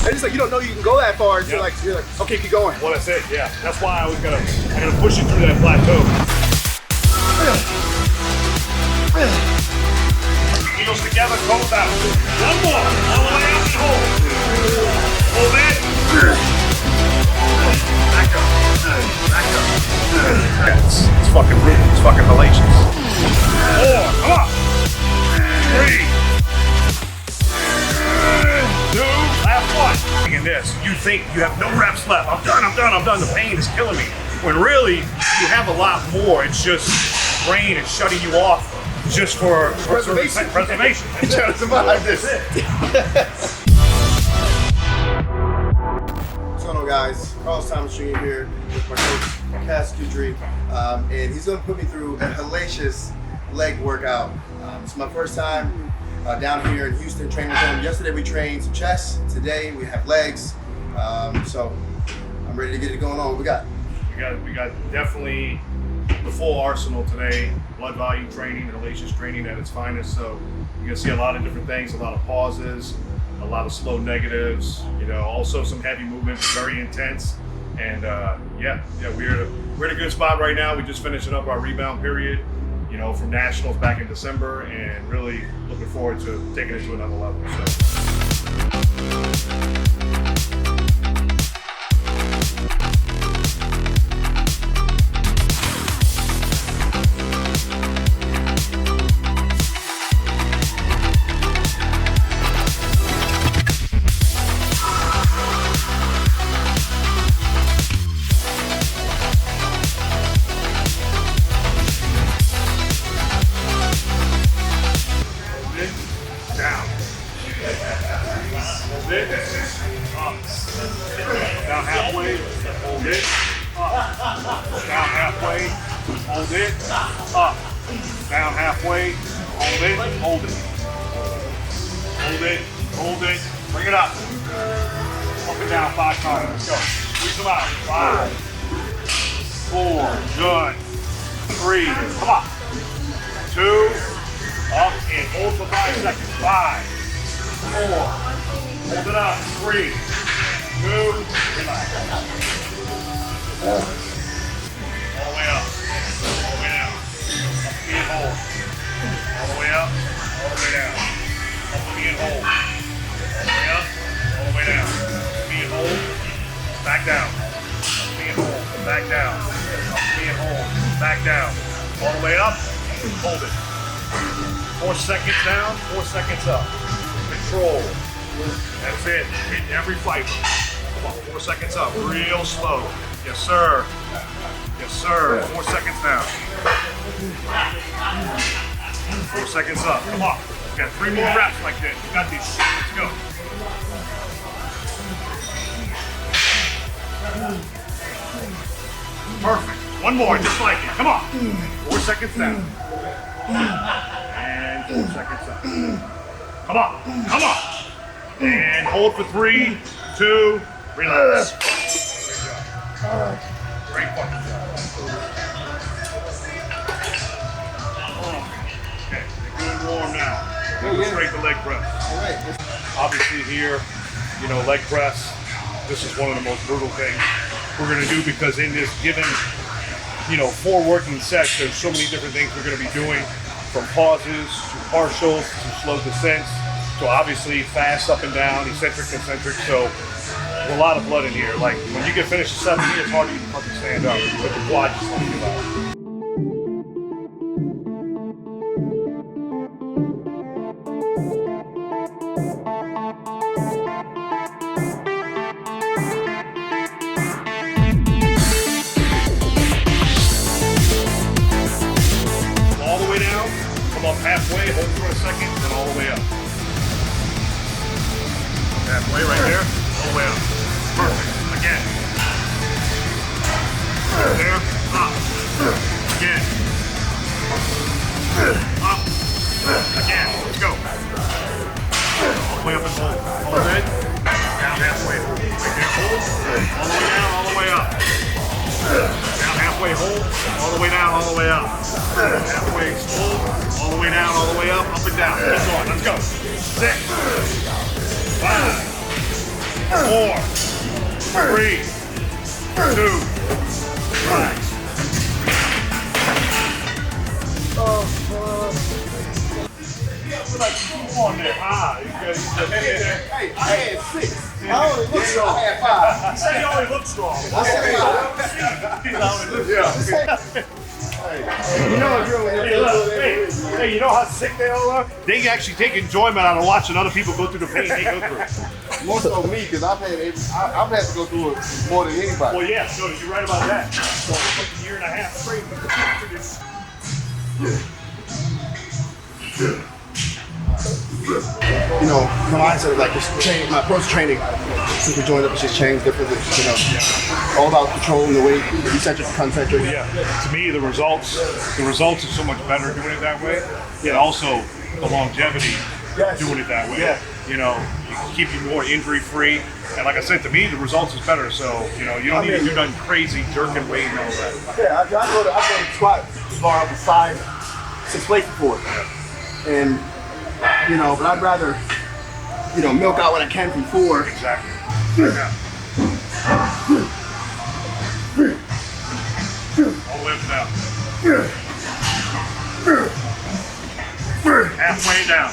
And it's like you don't know you can go that far until you're like, okay, keep going. What I said, yeah. That's why I gotta push it through that plateau. Heels together, toes out. One more, all the way out and hold. Hold it. Back up. Back up. It's fucking brutal. It's fucking hellacious. 4, come on. 3, 2, last one. In this, you think you have no reps left. I'm done. The pain is killing me. When really, you have a lot more. It's just brain is shutting you off just for preservation. Trying to survive this. What's going on, guys? Carlos Thomas Jr. here with my coach, Kash Guidry, and he's going to put me through a hellacious leg workout. It's my first time down here in Houston training with him. Yesterday we trained some chest. Today we have legs. So I'm ready to get it going on. What we got? We got definitely the full arsenal today. Blood volume training, hellacious training at its finest. So you're gonna see a lot of different things, a lot of pauses, a lot of slow negatives. You know, also some heavy movement, very intense. And we're in a good spot right now. We're just finishing up our rebound period, you know, from nationals back in December, and really looking forward to taking it to another level. Down halfway, hold it, up, down halfway, hold it, up, down halfway, hold it, hold it, hold it, bring it up, up and down 5 times, let's go, squeeze them out, 5, 4, good, 3, come on, 2, up and hold for 5 seconds, 5, 4, hold it up, 3, 2, relax. All the way up, all the way down. Up the knee and hold. All the way up, all the way down. Up the knee and hold. All the way up, all the way down. Knee and hold, back down. Up the knee and hold, back down. Up the knee and hold, back down. All the way up, hold it. 4 seconds down, 4 seconds up. Control. That's it. Hit every fiber. Come on, 4 seconds up. Real slow. Yes, sir. Yes, sir. 4 seconds down. 4 seconds up. Come on. You got 3 more reps like this. You got these. Let's go. Perfect. 1 more, just like it. Come on. 4 seconds down. And 4 seconds up. Come on. Come on. And hold for 3, 2, relax. Great job. Great fucking job. Okay, you're good and warm now. Go straight to leg press. All right. Obviously here, you know, leg press, this is one of the most brutal things we're gonna do, because in this given, you know, 4 working sets, there's so many different things we're gonna be doing, from pauses to partials to slow descents. So obviously fast up and down, eccentric, concentric. So there's a lot of blood in here. Like when you get finished at 70, it's hard to even fucking stand up. But the quad just won't give out. All the way down, come up halfway, hold for a second, then all the way up. Halfway right there, all the way up. Perfect. Again. There, up. Again. Up. Again. Let's go. All the way up and hold. Hold it. Down halfway. Right there, hold. All the way down, all the way up. Down halfway, hold. All the way down, all the way up. Halfway, hold. All the way down, all the way up and down. Keep going. Let's go. 6. 5, 4, 3, 2, relax. Come on there. Hey, I had 6. I only look strong. I had 5. He said he only looks strong. I said 5. Hey, you know Hey, you know how sick they all are? They actually take enjoyment out of watching other people go through the pain they go through. More so me, because I've had to go through it more than anybody. Well, yeah, so you're right about that. So like a year and a half straight. you know, my mindset of like just change, my approach to training since we joined up has just changed differently. You know, all about controlling the weight, eccentric, concentric. Yeah, to me the results are so much better doing it that way. Yet also the longevity doing it that way. Yeah. You know, you keep you more injury free. And like I said, to me the results is better. So you know, you don't need to do nothing crazy, jerking weight and all that. Yeah, I go to squat bar up with 5-6 plates before. And you know, but I'd rather, you know, milk out what I can from 4. Exactly. Yeah. All the way up and down. Halfway down.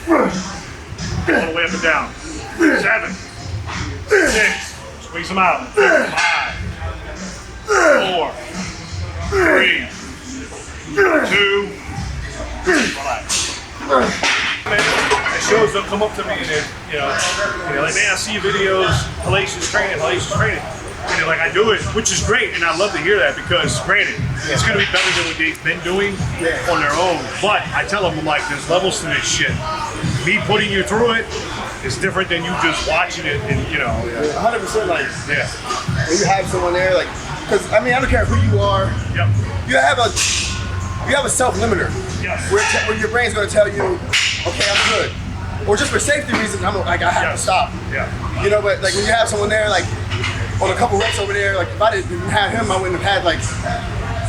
All the way up and down. 7, 6. Squeeze them out. 5, 4, 3, 2. Relax. It shows them come up to me and you know, like, man, I see your videos, Hellacious training. And they're like, I do it, which is great, and I love to hear that because, granted, it's going to be better than what they've been doing on their own. But I tell them, I'm like, there's levels to this shit. Me putting you through it is different than you just watching it, and you know. 100% like, yeah. When you have someone there, like, because I mean, I don't care who you are. Yep. You have a self-limiter. Yes. Where your brain's going to tell you, okay, I'm good. Or just for safety reasons, I have to stop. Yeah. You know, but like when you have someone there, like on a couple reps over there, like if I didn't have him, I wouldn't have had like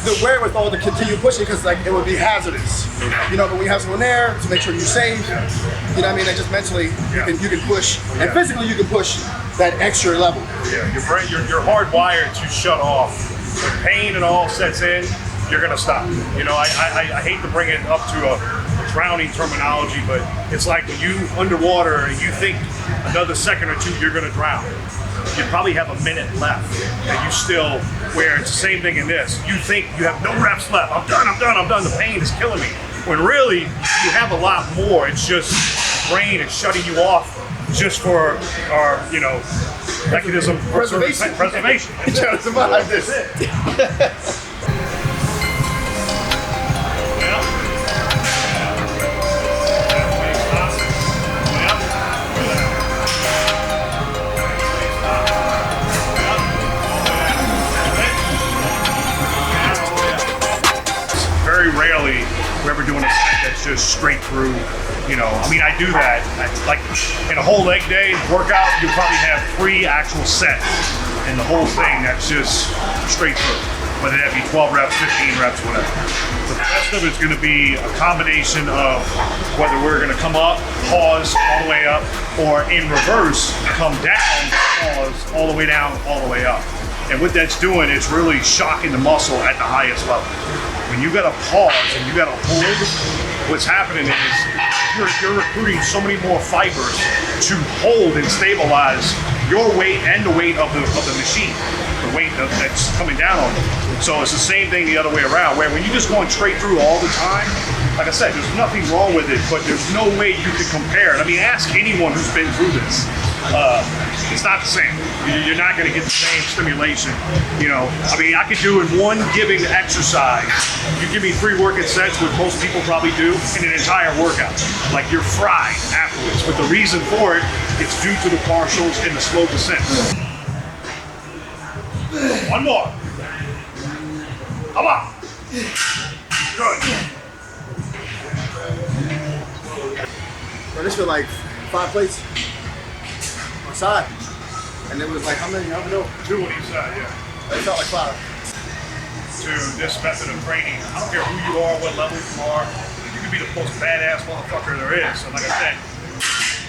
the wherewithal to continue pushing because like it would be hazardous. You know, but when you have someone there to make sure you're safe, you know what I mean? Like just mentally, you can push, and physically you can push that extra level. Yeah, your brain, you're hardwired to shut off. When pain and all sets in, you're gonna stop. You know, I hate to bring it up to a drowning terminology, but it's like when you underwater and you think another second or 2 you're gonna drown. You probably have a minute left, and you still, where it's the same thing in this. You think you have no reps left. I'm done. The pain is killing me. When really you have a lot more. It's just the brain is shutting you off just for our, you know, mechanism for preservation. Trying to survive this. Very rarely we're ever doing a set that's just straight through, you know. I mean, I do that. Like in a whole leg day workout, you'll probably have 3 actual sets in the whole thing that's just straight through. Whether that be 12 reps, 15 reps, whatever. But the rest of it's going to be a combination of whether we're going to come up, pause all the way up, or in reverse, come down, pause all the way down, all the way up. And what that's doing is really shocking the muscle at the highest level. When you got to pause and you got to hold, what's happening is you're recruiting so many more fibers to hold and stabilize your weight and the weight of the machine, the weight that's coming down on you. So it's the same thing the other way around, where when you're just going straight through all the time, like I said, there's nothing wrong with it, but there's no way you can compare it. I mean, ask anyone who's been through this. It's not the same. You're not going to get the same stimulation. You know, I mean, I could do in one giving exercise. You give me 3 working sets, which most people probably do, in an entire workout. Like you're fried afterwards. But the reason for it, it's due to the partials and the slow descent. One more. Come on. Good. Bro, this feel like 5 plates on the side. And it was like, how many? I don't know. 2 on each side, yeah. It felt like 5. To this method of training, I don't care who you are, what level you are, you can be the most badass motherfucker there is. So like I said,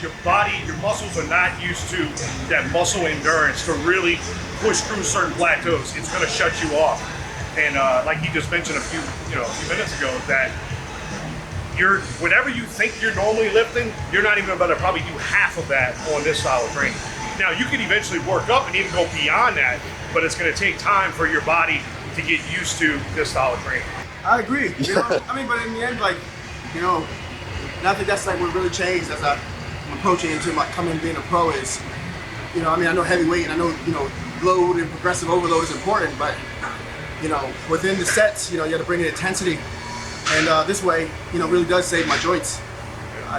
your body, your muscles are not used to that muscle endurance to really push through certain plateaus. It's going to shut you off. And like you just mentioned a few minutes ago, that whatever you think you're normally lifting, you're not even about to probably do half of that on this style of training. Now you can eventually work up and even go beyond that, but it's going to take time for your body to get used to this style of training. I agree. You know, I mean, but in the end, like, you know, and I think that's like what really changed as I'm approaching into my coming being a pro is, you know, I mean, I know heavyweight and I know, you know, load and progressive overload is important, but, you know, within the sets, you know, you got to bring in intensity. And this way, you know, really does save my joints.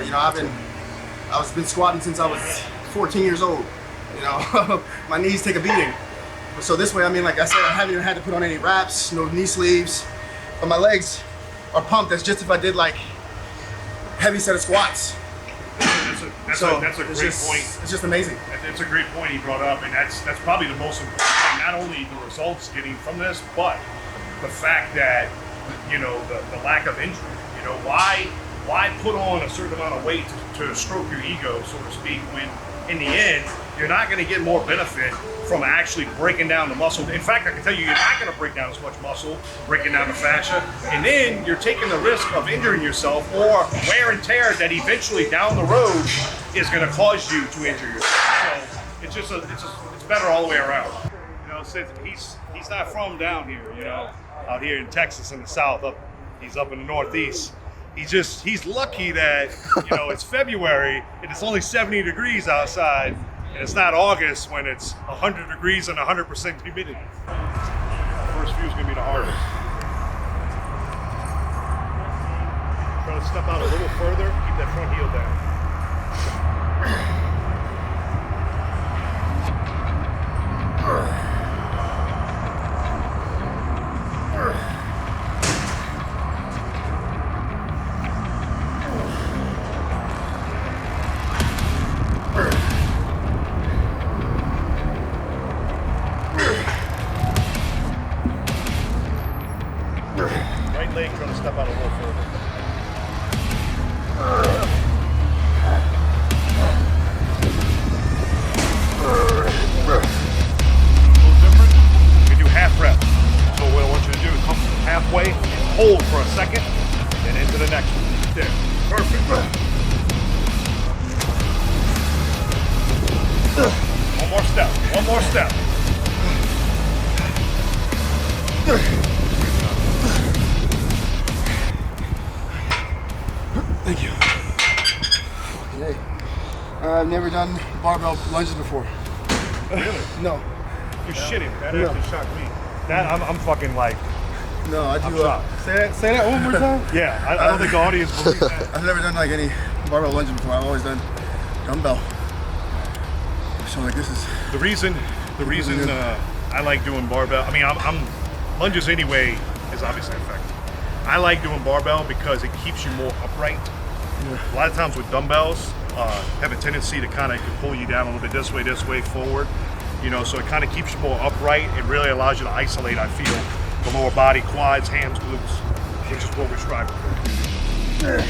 You know, I've been squatting since I was 14 years old. You know, my knees take a beating. So this way, I mean, like I said, I haven't even had to put on any wraps, no knee sleeves, but my legs are pumped. That's just if I did like heavy set of squats. That's a great point. It's just amazing. It's a great point he brought up, and that's probably the most important thing. Not only the results getting from this, but the fact that, you know, the lack of injury. You know, why put on a certain amount of weight to stroke your ego, so to speak, when in the end you're not going to get more benefit from actually breaking down the muscle. In fact, I can tell you, you're not going to break down as much muscle, breaking down the fascia, and then you're taking the risk of injuring yourself or wear and tear that eventually down the road is going to cause you to injure yourself. So it's better all the way around. You know, since he's not from down here, you know, out here in Texas in the South, he's up in the Northeast. He's lucky that, you know, it's February and it's only 70 degrees outside. And it's not August when it's 100 degrees and 100% humidity. First view is going to be the hardest. Try to step out a little further, keep that front heel down. Right leg, trying to step out a little further. We do half rep. So what I want you to do is come halfway and hold for a second, then into the next one. There. Perfect. One more step. One more step. Thank you. Hey, I've never done barbell lunges before. Really? No. You're shitting. That actually shocked me. That I'm fucking like. No, I do. Say that one more time. Yeah, I don't think the audience believes that. I've never done like any barbell lunges before. I've always done dumbbell. So like this is the reason I like doing barbell. I mean, I'm lunges anyway is obviously effective. I like doing barbell because it keeps you more upright. Yeah. A lot of times with dumbbells, have a tendency to kind of pull you down a little bit this way, forward. You know, so it kind of keeps you more upright. It really allows you to isolate, I feel, the lower body, quads, hams, glutes, which is what we're striving for. Good.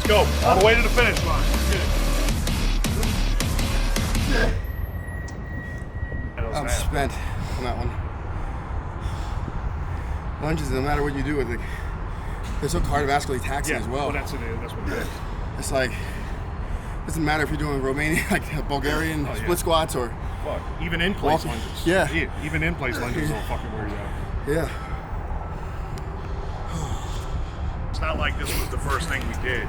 Let's go, all the way to the finish line. I'm spent on that one. Lunges, no matter what you do with it, they're so cardiovascularly taxing as well. That's what it is. It's like, it doesn't matter if you're doing Romanian, like Bulgarian split squats or even in place lunges. Yeah. Even in place lunges will fucking wear you out. Yeah. It's not like this was the first thing we did.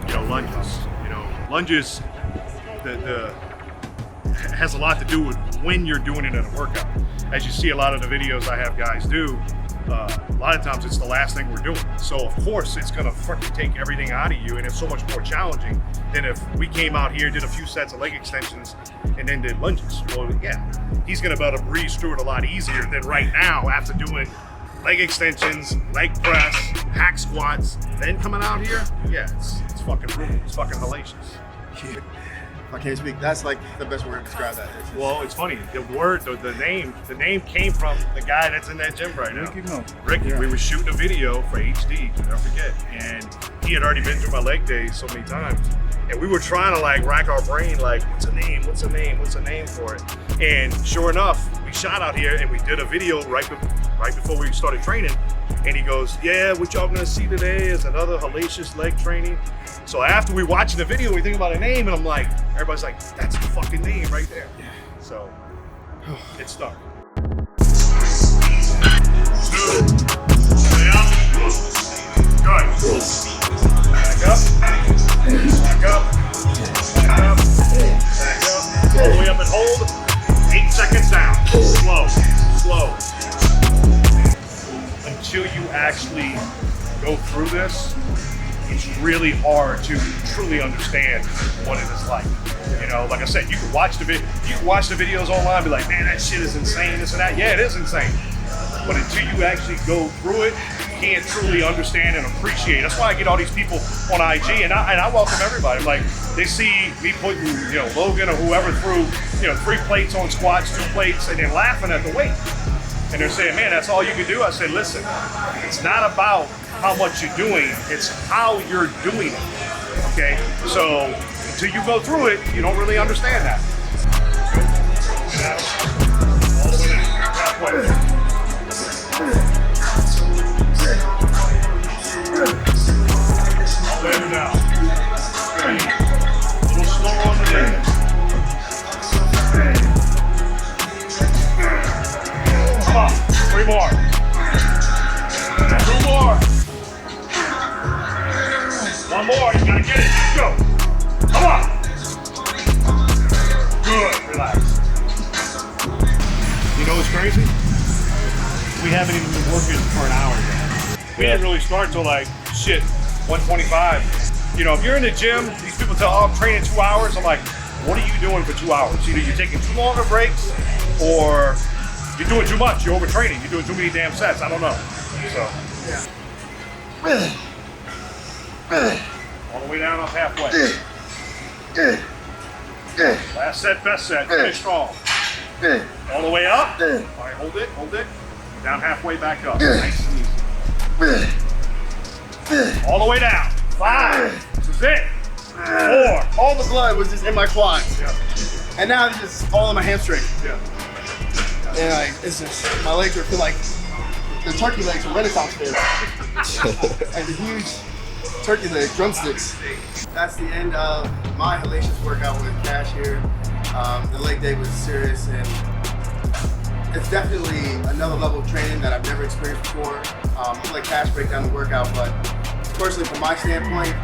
You know, lunges. You know, lunges has a lot to do with when you're doing it in a workout. As you see a lot of the videos I have guys do, a lot of times it's the last thing we're doing. So of course it's gonna freaking take everything out of you, and it's so much more challenging than if we came out here, did a few sets of leg extensions, and then did lunges. Well, yeah, he's gonna be able to breeze through it a lot easier than right now after doing leg extensions, leg press, hack squats, then coming out here. Yeah, it's fucking brutal. It's fucking hellacious. I can't speak. That's like the best word to describe that. Well, it's funny. The name came from the guy that's in that gym right now. Ricky. Yeah. We were shooting a video for HD, I'll never forget. And he had already been through my leg days so many times. And we were trying to like rack our brain, like, what's a name? What's a name? What's a name for it? And sure enough, we shot out here and we did a video right before we started training. And he goes, yeah, what y'all gonna see today is another hellacious leg training. So after we watching the video, we think about a name, and I'm like, everybody's like, that's the fucking name right there. Yeah. So it stuck. 2, stay up, good. Back up, back up, back up, back up, all the way up and hold. 8 seconds down, slow. Until you actually go through this, it's really hard to truly understand what it is like. You know, like I said, you can watch the videos online and be like, man, that shit is insane, this and that. Yeah, it is insane. But until you actually go through it, you can't truly understand and appreciate. That's why I get all these people on IG, and I welcome everybody. Like, they see me putting, Logan or whoever through, 3 plates on squats, 2 plates, and then laughing at the weight. And they're saying, man, that's all you can do? I said, listen, it's not about how much you're doing, it's how you're doing it, okay? So until you go through it, you don't really understand that. All the way down, halfway. All the way down. A little slower on the leg. Come on, 3 more. 2 more. 1 more, you gotta get it. Go. Come on. Good, relax. You know what's crazy? We haven't even been working for an hour yet. We didn't really start till 1:25. If you're in the gym, these people tell, oh, I'm training 2 hours. I'm like, what are you doing for 2 hours? Either you're taking too long of breaks, or you're doing too much, you're overtraining, you're doing too many damn sets, I don't know. So, all the way down, up halfway. Last set, best set, finish strong. All the way up. All right, hold it. Down halfway, back up. Nice and easy. All the way down. 5. This is it. 4. All the blood was just in my quads. Yeah. And now it's just all in my hamstring. Yeah. And it's just, my legs feel like the turkey legs from Renaissance fair. And the huge turkey leg drumsticks. That's the end of my hellacious workout with Kash here. The leg day was serious, and it's definitely another level of training that I've never experienced before. I'll let Kash break down the workout, but personally from my standpoint,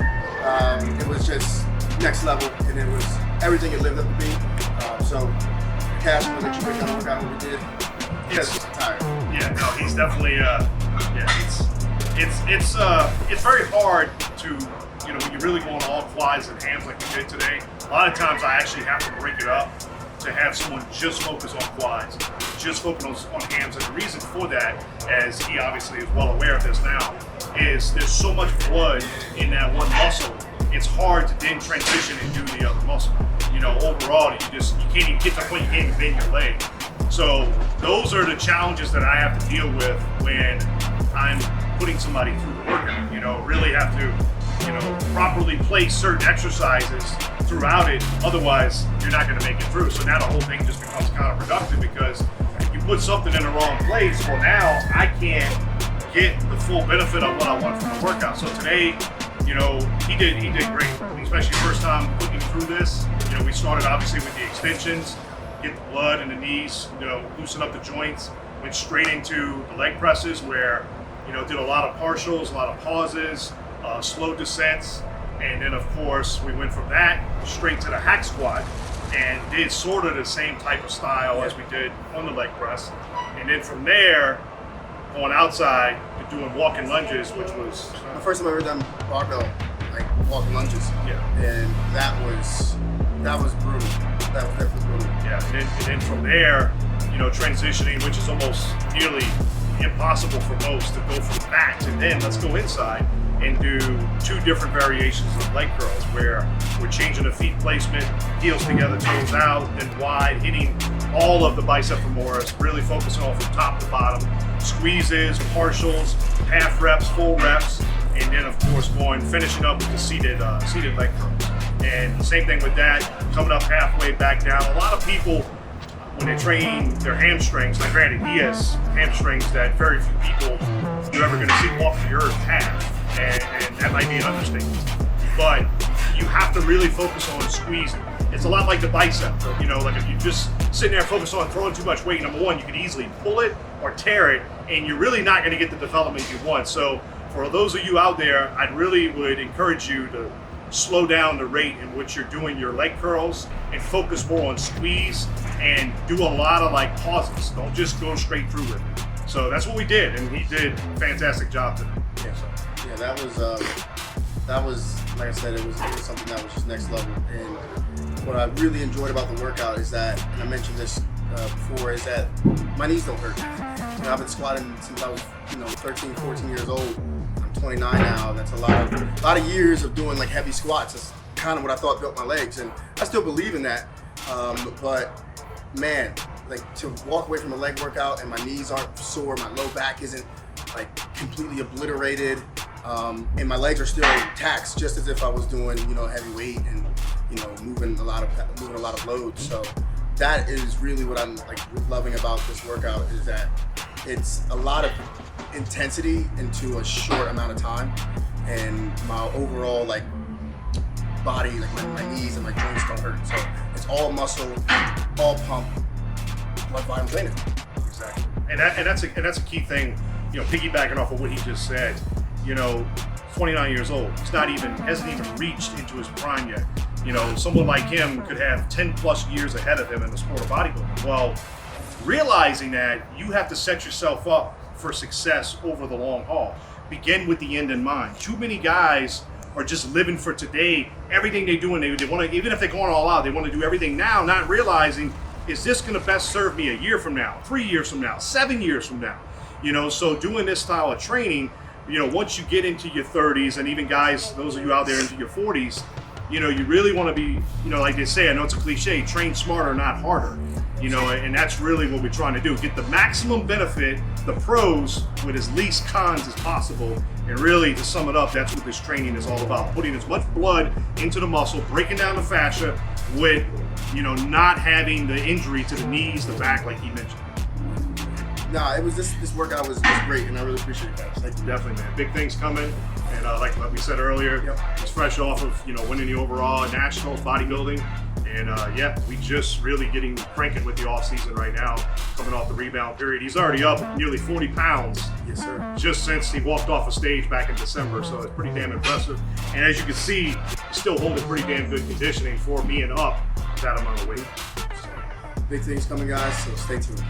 it was just next level, and it was everything it lived up to be. So Kash, I'm gonna let you break down the workout what we did. He's just tired. Yeah, no, he's definitely it's very hard to, when you're really going all quads and hams like we did today. A lot of times I actually have to break it up to have someone just focus on quads, just focus on hams. And the reason for that, as he obviously is well aware of this now, is there's so much blood in that one muscle. It's hard to then transition and do the other muscle. Overall, you can't even get to the point you can't even bend your leg. So those are the challenges that I have to deal with when I'm putting somebody through the workout. Really have to, properly place certain exercises throughout it. Otherwise, you're not going to make it through. So now the whole thing just becomes counterproductive, because you put something in the wrong place. Well, now I can't get the full benefit of what I want from the workout. So today, he did great, especially first time putting through this. We started obviously with the extensions, get the blood in the knees, loosen up the joints, went straight into the leg presses where, did a lot of partials, a lot of pauses, slow descents. And then of course, we went from that straight to the hack squat and did sort of the same type of style as we did on the leg press. And then from there, on outside to doing walking lunges, which was My first time I ever done barbell, like walking lunges. yeah. And that was brutal. That was definitely brutal. Yeah, and then from there, you know, transitioning, which is almost nearly impossible for most, to go from that to then let's go inside and do 2 different variations of leg curls where we're changing the feet placement, heels together, toes out, then wide, hitting all of the bicep femoris, really focusing on from top to bottom, squeezes, partials, half reps, full reps, and then of course finishing up with the seated leg curls. And same thing with that, coming up halfway back down. A lot of people, when they train their hamstrings, like granted, he has hamstrings that very few people you're ever going to see walk the earth have, and that might be an understatement. But you have to really focus on squeezing. It's a lot like the bicep, you know, like if you just sitting there focused on throwing too much weight, number one, you could easily pull it or tear it, and you're really not going to get the development you want. So for those of you out there, I really would encourage you to slow down the rate in which you're doing your leg curls and focus more on squeeze and do a lot of like pauses. Don't just go straight through with it. So that's what we did, and he did a fantastic job today. Yeah, so, yeah, that was like I said, it was something that was just next level. And what I really enjoyed about the workout is that, and I mentioned this before, is that my knees don't hurt. You know, I've been squatting since I was 13, 14 years old. 29 now. That's a lot of years of doing like heavy squats. That's kind of what I thought built my legs, and I still believe in that. But man, like to walk away from a leg workout and my knees aren't sore, my low back isn't like completely obliterated, and my legs are still taxed, just as if I was doing heavy weight and moving a lot of loads. So that is really what I'm like loving about this workout, is that it's a lot of intensity into a short amount of time, and my overall like body, like my knees and my joints don't hurt. So it's all muscle, all pump, blood volume training. Exactly, and that's a key thing. Piggybacking off of what he just said. 29 years old. Hasn't even reached into his prime yet. Someone like him could have 10 plus years ahead of him in the sport of bodybuilding. Well, realizing that, you have to set yourself up for success over the long haul. Begin with the end in mind. Too many guys are just living for today. Everything they do, and they want to, even if they're going all out, they want to do everything now, not realizing, is this going to best serve me a year from now, 3 years from now, 7 years from now? So doing this style of training, once you get into your 30s, and even guys, those of you out there into your 40s, you really want to be, like they say, I know it's a cliche, train smarter, not harder. And that's really what we're trying to do. Get the maximum benefit, the pros, with as least cons as possible. And really, to sum it up, that's what this training is all about. Putting as much blood into the muscle, breaking down the fascia with, not having the injury to the knees, the back, like he mentioned. Nah, it was this workout was great, and I really appreciate it, guys. Thank you. Definitely, man. Big things coming. And like we said earlier, It's fresh off of, winning the overall nationals bodybuilding. And we just really getting cranking with the off season right now, coming off the rebound period. He's already up nearly 40 pounds. Yes, sir. Just since he walked off a stage back in December, so it's pretty damn impressive. And as you can see, he's still holding pretty damn good conditioning for being up that amount of weight. Big things coming, guys, so stay tuned.